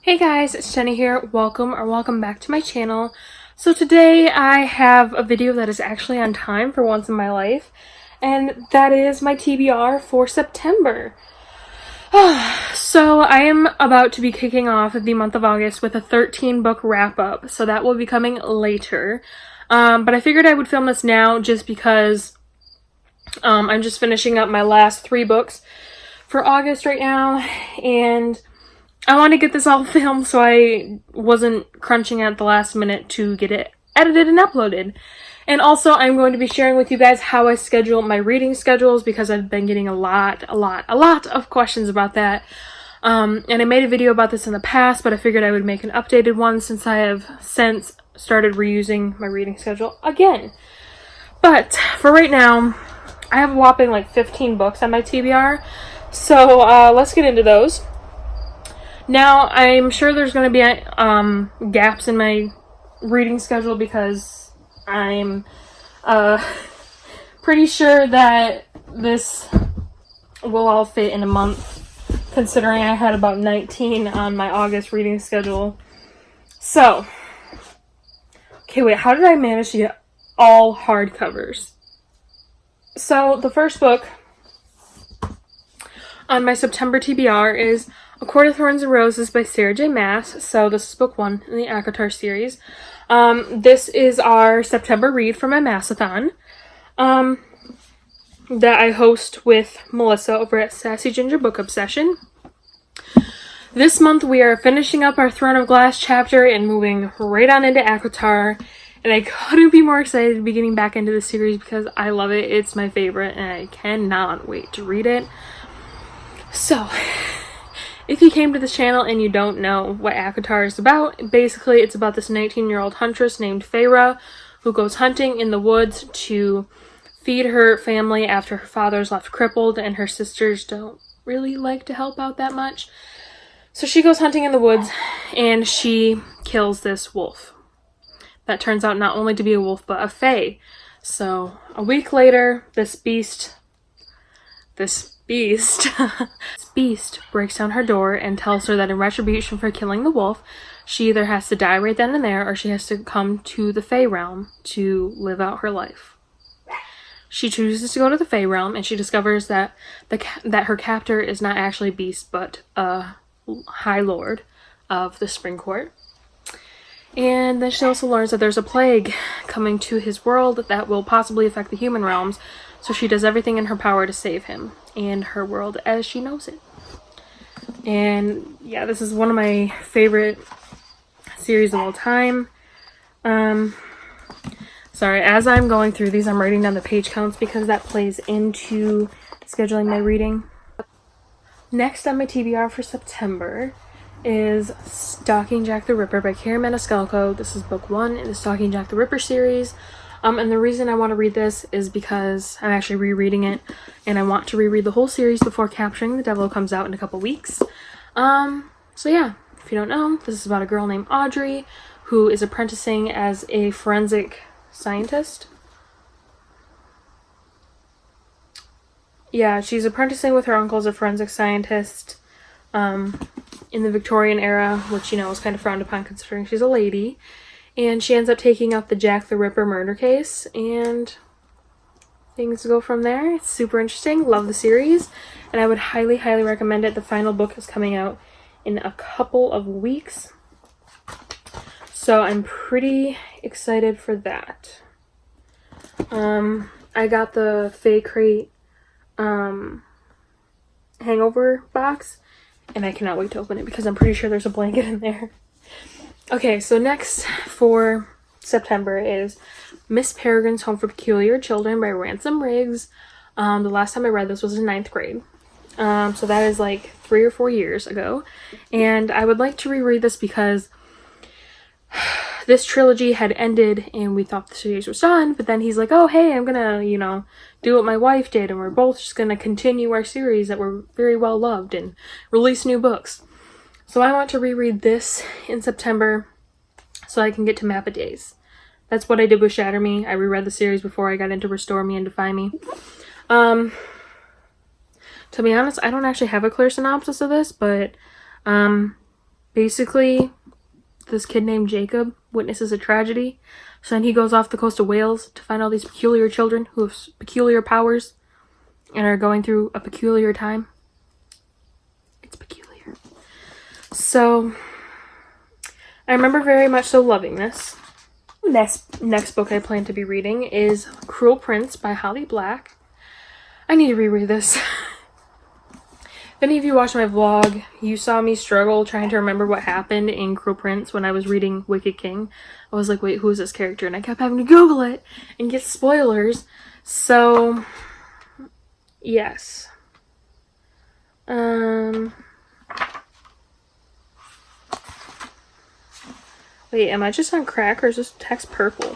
Hey guys, it's Jenny here. Welcome back to my channel. So today I have a video that is actually on time for once in my life, and that is my TBR for September. So I am about to be kicking off the month of August with a 13 book wrap up, so that will be coming later. But I figured I would film this now just because I'm just finishing up my last 3 books for August right now, and I want to get this all filmed so I wasn't crunching at the last minute to get it edited and uploaded. And also, I'm going to be sharing with you guys how I schedule my reading schedules because I've been getting a lot of questions about that. And I made a video about this in the past, but I figured I would make an updated one since I have since started reusing my reading schedule again. But for right now, I have a whopping like 15 books on my TBR. So let's get into those. Now, I'm sure there's going to be gaps in my reading schedule because I'm pretty sure that this will all fit in a month, considering I had about 19 on my August reading schedule. So, okay, wait, how did I manage to get all hardcovers? So, the first book on my September TBR is A Court of Thorns and Roses by Sarah J. Maas. So this is book 1 in the ACOTAR series. This is our September read for my Massathon that I host with Melissa over at Sassy Ginger Book Obsession. This month we are finishing up our Throne of Glass chapter and moving right on into ACOTAR. And I couldn't be more excited to be getting back into the series because I love it. It's my favorite and I cannot wait to read it. So, if you came to this channel and you don't know what ACOTAR is about, basically it's about this 19-year-old huntress named Feyre who goes hunting in the woods to feed her family after her father's left crippled and her sisters don't really like to help out that much. So she goes hunting in the woods and she kills this wolf. That turns out not only to be a wolf but a fae. So a week later, this beast breaks down her door and tells her that in retribution for killing the wolf, she either has to die right then and there or she has to come to the Fae realm to live out her life. She chooses to go to the Fae realm and she discovers that that her captor is not actually Beast but a High Lord of the Spring Court. And then she also learns that there's a plague coming to his world that will possibly affect the human realms, so she does everything in her power to save him and her world as she knows it. And yeah, this is one of my favorite series of all time. Sorry, as I'm going through these, I'm writing down the page counts because that plays into scheduling my reading. Next on my TBR for September is Stalking Jack the Ripper by Karen Maniscalco. This is book 1 in the Stalking Jack the Ripper series. And the reason I want to read this is because I'm actually rereading it, and I want to reread the whole series before Capturing the Devil comes out in a couple weeks. So yeah, if you don't know, this is about a girl named Audrey who is apprenticing as a forensic scientist. Yeah, she's apprenticing with her uncle as a forensic scientist in the Victorian era, which, you know, is kind of frowned upon considering she's a lady. And she ends up taking up the Jack the Ripper murder case, and things go from there. It's super interesting. Love the series, and I would highly recommend it. The final book is coming out in a couple of weeks, so I'm pretty excited for that. I got the Fae Crate Hangover box, and I cannot wait to open it because I'm pretty sure there's a blanket in there. Okay, so next for September is Miss Peregrine's Home for Peculiar Children by Ransom Riggs. The last time I read this was in 9th grade. So that is like 3 or 4 years ago. And I would like to reread this because this trilogy had ended and we thought the series was done. But then he's like, oh, hey, I'm gonna, you know, do what my wife did. And we're both just gonna continue our series that were very well loved and release new books. So I want to reread this in September so I can get to Map of Days. That's what I did with Shatter Me. I reread the series before I got into Restore Me and Defy Me. To be honest, I don't actually have a clear synopsis of this, but basically, this kid named Jacob witnesses a tragedy. So then he goes off the coast of Wales to find all these peculiar children who have peculiar powers and are going through a peculiar time. It's peculiar. So I remember very much so loving this. Next book I plan to be reading is Cruel Prince by Holly Black. I need to reread this. If any of you watched my vlog, you saw me struggle trying to remember what happened in Cruel Prince when I was reading Wicked King. I was like, wait, who is this character? And I kept having to Google it and get spoilers. So, yes. Wait, am I just on crack or is this text purple?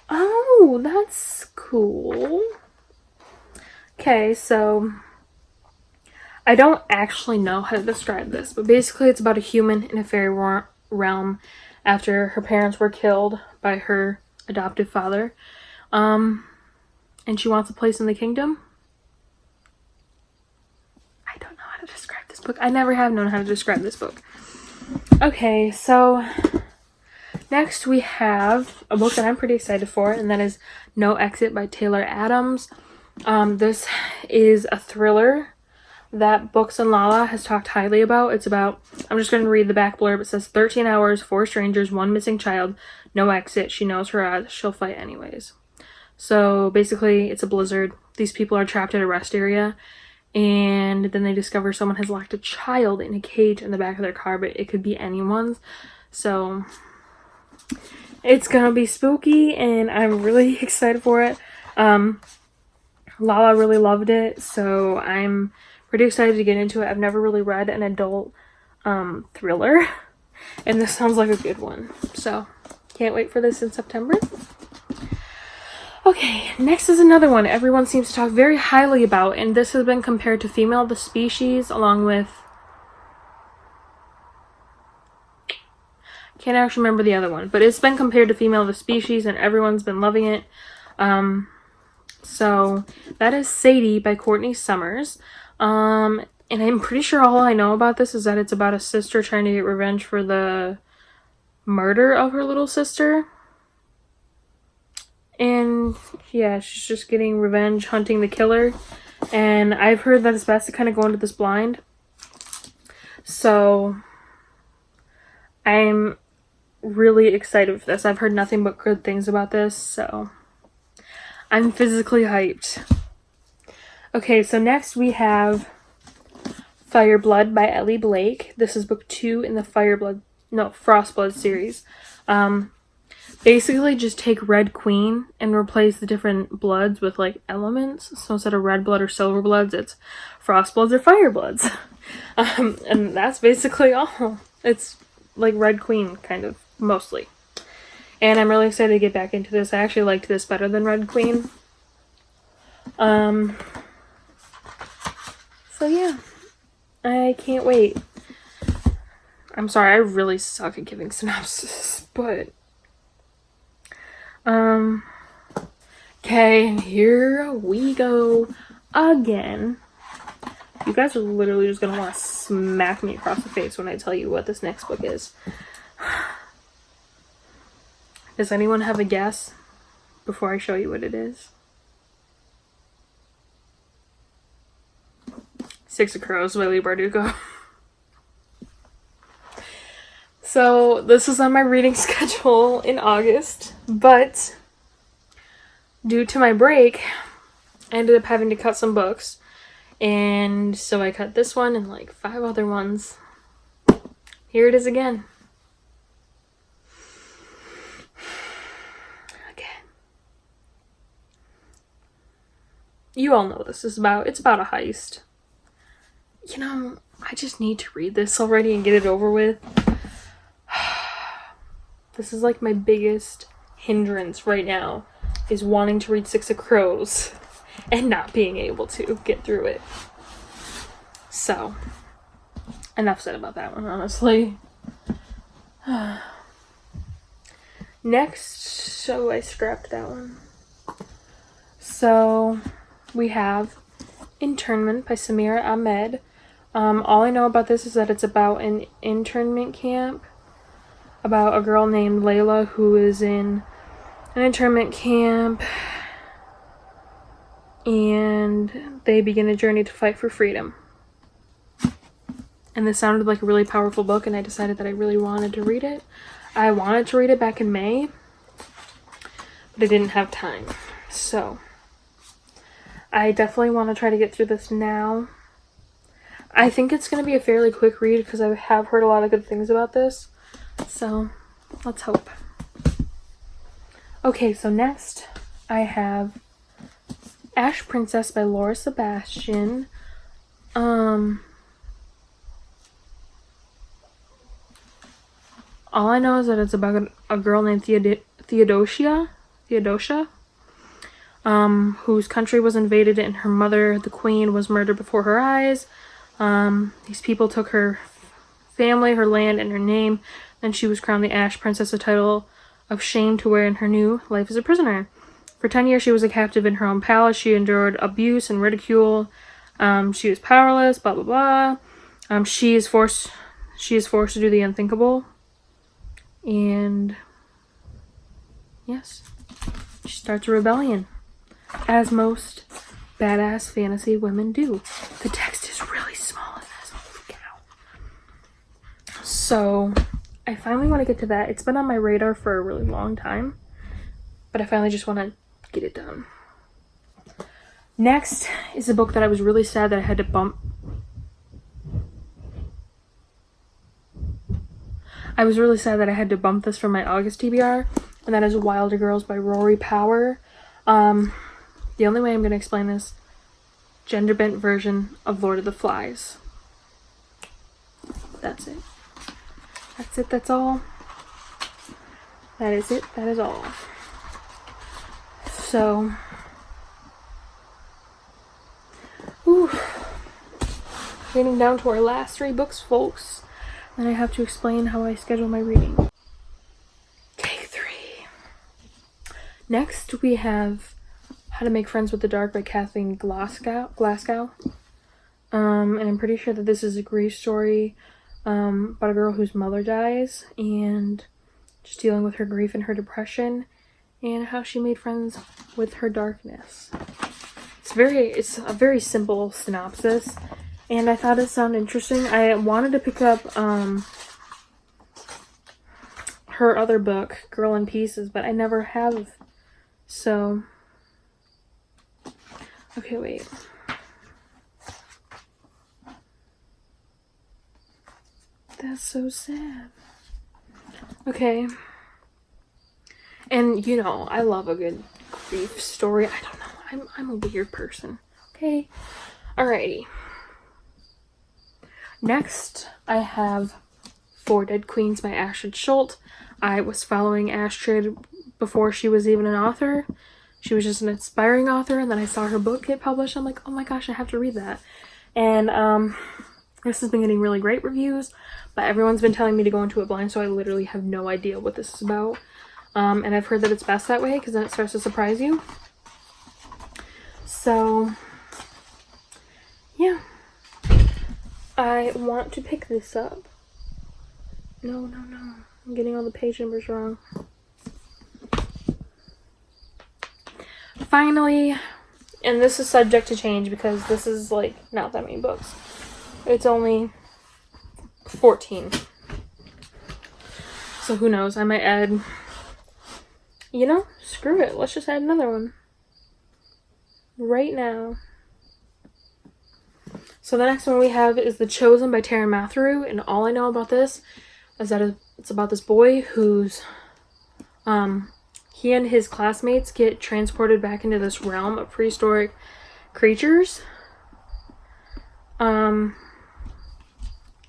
Oh, that's cool. Okay, so I don't actually know how to describe this, but basically it's about a human in a fairy realm after her parents were killed by her adoptive father. And she wants a place in the kingdom. I don't know how to describe this book. I never have known how to describe this book. Okay, so next we have a book that I'm pretty excited for, and that is No Exit by Taylor Adams. This is a thriller that Books and Lala has talked highly about. It's about, I'm just going to read the back blurb. It says 13 hours, 4 strangers, 1 missing child, no exit. She knows her odds. She'll fight anyways. So basically it's a blizzard. These people are trapped at a rest area, and then they discover someone has locked a child in a cage in the back of their car, but it could be anyone's. So it's gonna be spooky and I'm really excited for it. Lala really loved it, so I'm pretty excited to get into it. I've never really read an adult thriller, and this sounds like a good one. So can't wait for this in September. Okay, next is another one everyone seems to talk very highly about, and this has been compared to Female the Species along with, can't actually remember the other one, but it's been compared to Female the Species and everyone's been loving it. So that is Sadie by Courtney Summers. And I'm pretty sure all I know about this is that it's about a sister trying to get revenge for the murder of her little sister. And yeah, she's just getting revenge, hunting the killer. And I've heard that it's best to kind of go into this blind. So I'm really excited for this. I've heard nothing but good things about this, so I'm physically hyped. Okay, so next we have Fireblood by Ellie Blake. This is book 2 in the Frostblood series. Basically just take Red Queen and replace the different bloods with like elements. So instead of red blood or silver bloods, it's Frostbloods or Firebloods. And that's basically all. It's like Red Queen, kind of, mostly. And I'm really excited to get back into this. I actually liked this better than Red Queen. So yeah, I can't wait. I'm sorry, I really suck at giving synopsis, but okay, here we go again. You guys are literally just gonna want to smack me across the face when I tell you what this next book is. Does anyone have a guess before I show you what it is? Six of Crows by Leigh Bardugo. So this was on my reading schedule in August, but due to my break, I ended up having to cut some books. And so I cut this one and like 5 other ones. Here it is again. Again. You all know this is about, it's about a heist. You know, I just need to read this already and get it over with. This is like my biggest hindrance right now, is wanting to read Six of Crows and not being able to get through it. So, enough said about that one, honestly. Next, so I scrapped that one. So, we have Internment by Samira Ahmed. All I know about this is that it's about an internment camp, about a girl named Layla who is in an internment camp, and they begin a journey to fight for freedom. And this sounded like a really powerful book, and I decided that I really wanted to read it. I wanted to read it back in May, but I didn't have time. So I definitely want to try to get through this now. I think it's going to be a fairly quick read because I have heard a lot of good things about this. So let's hope. Okay, so next I have Ash Princess by Laura Sebastian. All I know is that it's about a girl named Theodosia, whose country was invaded and her mother, the queen, was murdered before her eyes. These people took her family, her land, and her name. Then she was crowned the Ash Princess, a title of shame to wear in her new life as a prisoner. For 10 years, she was a captive in her own palace. She endured abuse and ridicule. She was powerless, blah, blah, blah. She is forced to do the unthinkable. And yes, she starts a rebellion, as most badass fantasy women do. The text is really small in this. Holy cow. So I finally want to get to that. It's been on my radar for a really long time, but I finally just want to get it done. Next is a book that I was really sad that I had to bump. I was really sad that I had to bump this from my August TBR, and that is Wilder Girls by Rory Power. The only way I'm going to explain this, gender-bent version of Lord of the Flies. That's it. That's it, that's all. That is it, that is all. So, getting down to our last 3 books, folks. Then I have to explain how I schedule my reading. Take 3. Next, we have How to Make Friends with the Dark by Kathleen Glasgow. And I'm pretty sure that this is a grief story about a girl whose mother dies and just dealing with her grief and her depression and how she made friends with her darkness. It's a very simple synopsis, and I thought it sounded interesting. I wanted to pick up her other book, Girl in Pieces, but I never have. So, okay, wait. That's so sad. Okay. And, you know, I love a good grief story. I don't know. I'm a weird person. Okay. Alrighty. Next, I have 4 Dead Queens by Astrid Schultz. I was following Astrid before she was even an author. She was just an inspiring author, and then I saw her book get published. I'm like, oh my gosh, I have to read that. And this has been getting really great reviews, but everyone's been telling me to go into it blind, so I literally have no idea what this is about. And I've heard that it's best that way because then it starts to surprise you. So, yeah. I want to pick this up. No. I'm getting all the page numbers wrong. Finally, and this is subject to change because this is like not that many books. It's only 14. So who knows? I might add, you know, screw it. Let's just add another one. Right now. So the next one we have is The Chosen by Taran Matharu, and all I know about this is that it's about this boy who's he and his classmates get transported back into this realm of prehistoric creatures.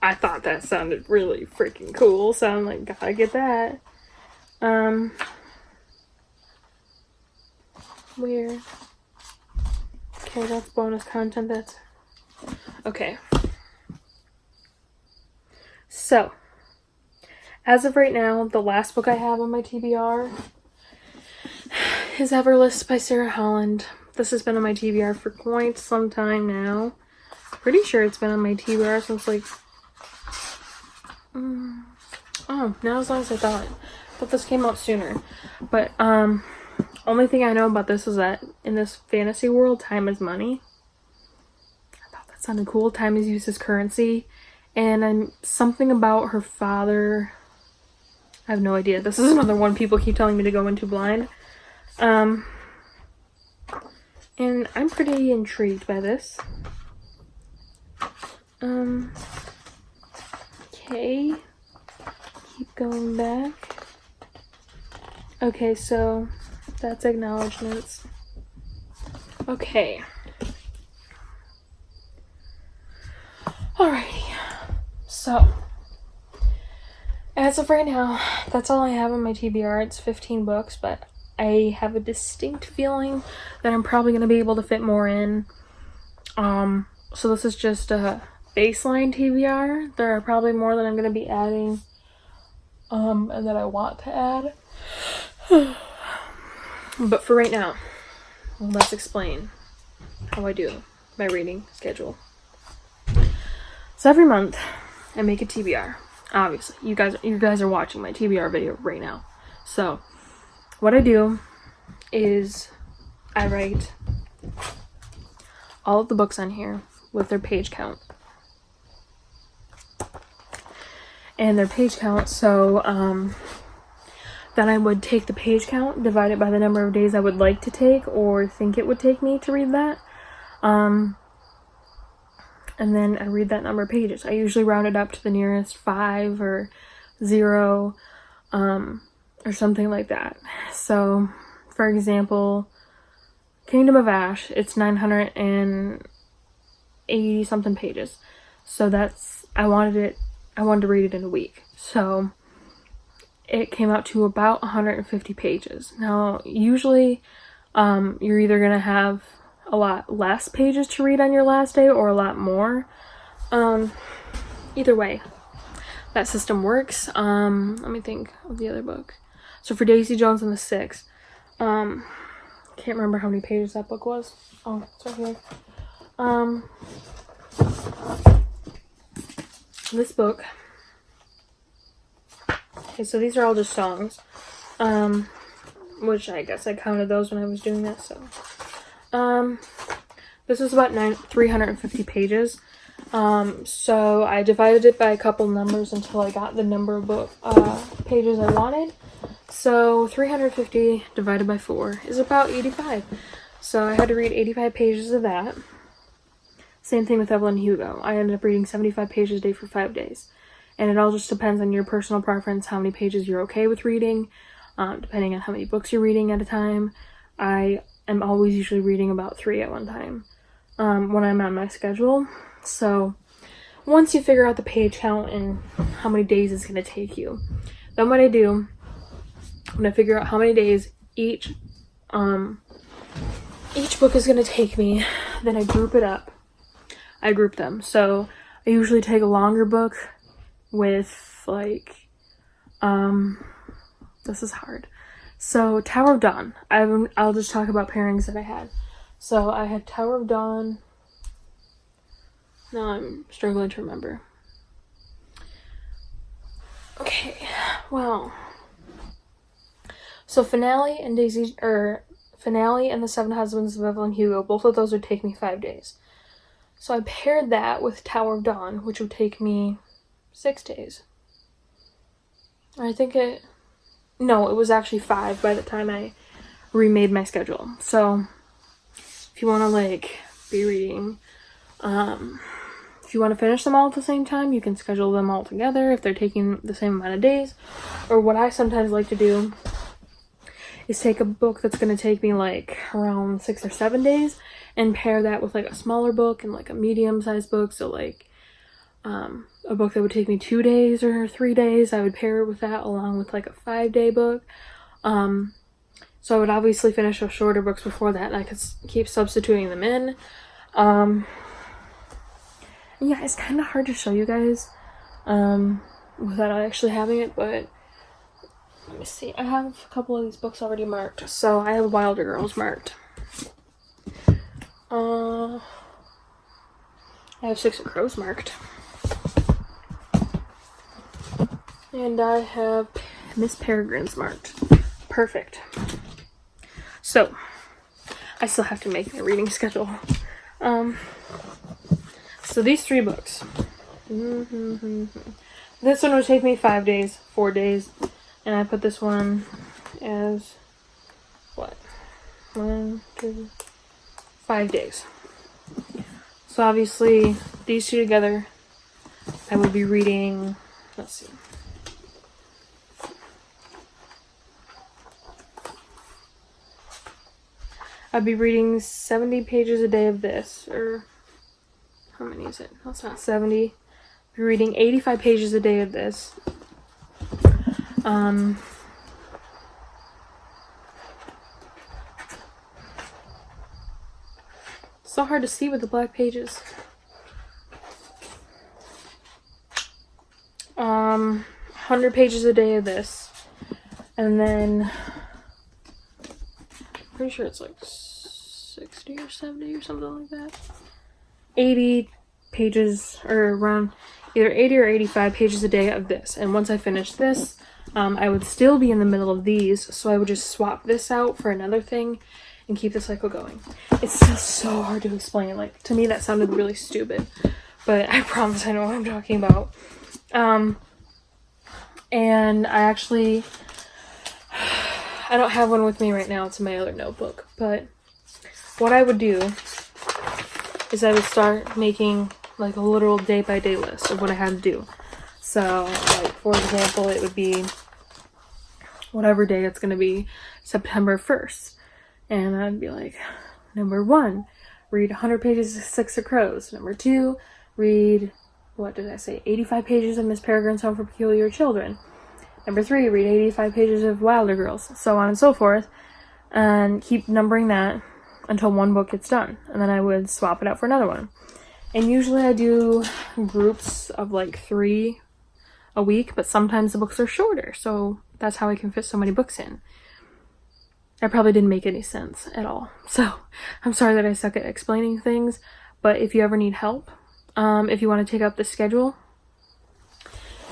I thought that sounded really freaking cool, so I'm like, gotta get that. Where? Okay, that's bonus content. That's okay. So, as of right now, the last book I have on my TBR is Everlist by Sarah Holland. This has been on my TBR for quite some time now. Pretty sure it's been on my TBR since like, oh, not as long as I thought. But this came out sooner. But only thing I know about this is that in this fantasy world, time is money. I thought that sounded cool. Time is used as currency. And something about her father. I have no idea. This is another one people keep telling me to go into blind. And I'm pretty intrigued by this. Okay. Keep going back. Okay, so that's acknowledgements. Okay. Alrighty. So, as of right now, that's all I have on my TBR. It's 15 books, but I have a distinct feeling that I'm probably going to be able to fit more in. So this is just a baseline TBR. There are probably more that I'm going to be adding, and that I want to add. But for right now, let's explain how I do my reading schedule. So every month, I make a TBR. Obviously, you guys are watching my TBR video right now. So, what I do is I write all of the books on here with their page count. And their page count, so then I would take the page count, divide it by the number of days I would like to take or think it would take me to read that. And then I read that number of pages. I usually round it up to the nearest 5 or 0, or something like that. So, for example, Kingdom of Ash, it's 980 something pages. So I wanted to read it in a week. So it came out to about 150 pages. Now, usually, you're either gonna have a lot less pages to read on your last day or a lot more. Either way, that system works. Let me think of the other book. So for Daisy Jones and the Six, can't remember how many pages that book was. Oh, it's right here. This book. Okay, so these are all just songs. Which I guess I counted those when I was doing this, so. This was about 350 pages. So I divided it by a couple numbers until I got the number of pages I wanted. So 350 divided by 4 is about 85. So I had to read 85 pages of that. Same thing with Evelyn Hugo. I ended up reading 75 pages a day for 5 days. And it all just depends on your personal preference, how many pages you're okay with reading, depending on how many books you're reading at a time. I am always usually reading about 3 at one time when I'm on my schedule. So once you figure out the page count and how many days it's going to take you, then what I do, when I figure out how many days each book is going to take me, then I group it up. I group them. So I usually take a longer book with like, this is hard. So Tower of Dawn, I'll just talk about pairings that I had. So I had Tower of Dawn. Now I'm struggling to remember. Okay, well. So Finale and Finale and the Seven Husbands of Evelyn Hugo, both of those would take me 5 days. So I paired that with Tower of Dawn, which would take me 6 days. It was actually 5 by the time I remade my schedule. So if you want to be reading, if you want to finish them all at the same time, you can schedule them all together if they're taking the same amount of days. Or what I sometimes like to do is take a book that's going to take me around 6 or 7 days and pair that with a smaller book and a medium-sized book. So a book that would take me 2 days or 3 days, I would pair it with that along with a 5-day book. So I would obviously finish those shorter books before that, and I could keep substituting them in. Yeah, it's kind of hard to show you guys without actually having it, but let me see. I have a couple of these books already marked. So I have Wilder Girls marked. I have 6 of Crows marked. And I have Miss Peregrine's marked. Perfect. So, I still have to make my reading schedule. So these 3 books. This one would take me 5 days, 4 days. And I put this one as, what? 1, 2, 5 days. So obviously, these 2 together, I would be reading, let's see. I'd be reading 70 pages a day of this, or how many is it? That's not 70. I'd be reading 85 pages a day of this. So hard to see with the black pages. 100 pages a day of this. And then pretty sure it's like 60 or 70 or something like that. 80 pages, or around either 80 or 85 pages a day of this. And once I finish this, I would still be in the middle of these, so I would just swap this out for another thing and keep the cycle going. It's still so hard to explain. Like, to me that sounded really stupid, but I promise I know what I'm talking about. And I don't have one with me right now. It's in my other notebook. But what I would do is I would start making like a literal day-by-day list of what I had to do. So, like, for example, it would be whatever day it's going to be, September 1st. And I'd be like, number 1, read 100 pages of 6 of Crows. Number 2, read, what did I say, 85 pages of Miss Peregrine's Home for Peculiar Children. Number 3, read 85 pages of Wilder Girls, so on and so forth, and keep numbering that until one book gets done, and then I would swap it out for another one. And usually I do groups of like 3 a week, but sometimes the books are shorter, so that's how I can fit so many books in. I probably didn't make any sense at all, so I'm sorry that I suck at explaining things, but if you ever need help, if you want to take up the schedule,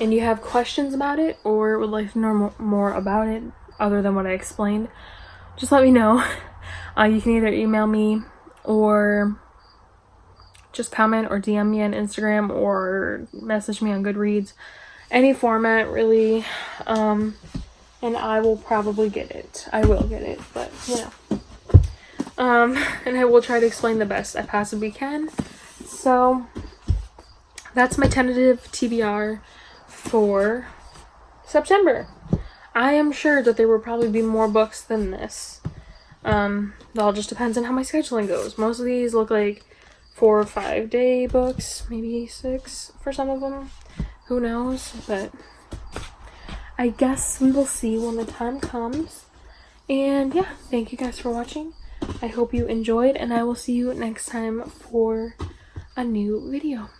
and you have questions about it, or would like to know more about it other than what I explained, just let me know. You can either email me or just comment or DM me on Instagram or message me on Goodreads. Any format, really. And I will probably get it. I will get it, but, you know. And I will try to explain the best I possibly can. So, that's my tentative TBR for September. I am sure that there will probably be more books than this. It all just depends on how my scheduling goes. Most of these look like 4 or 5 day books, maybe 6 for some of them. Who knows? But I guess we will see when the time comes. And yeah, thank you guys for watching. I hope you enjoyed, and I will see you next time for a new video.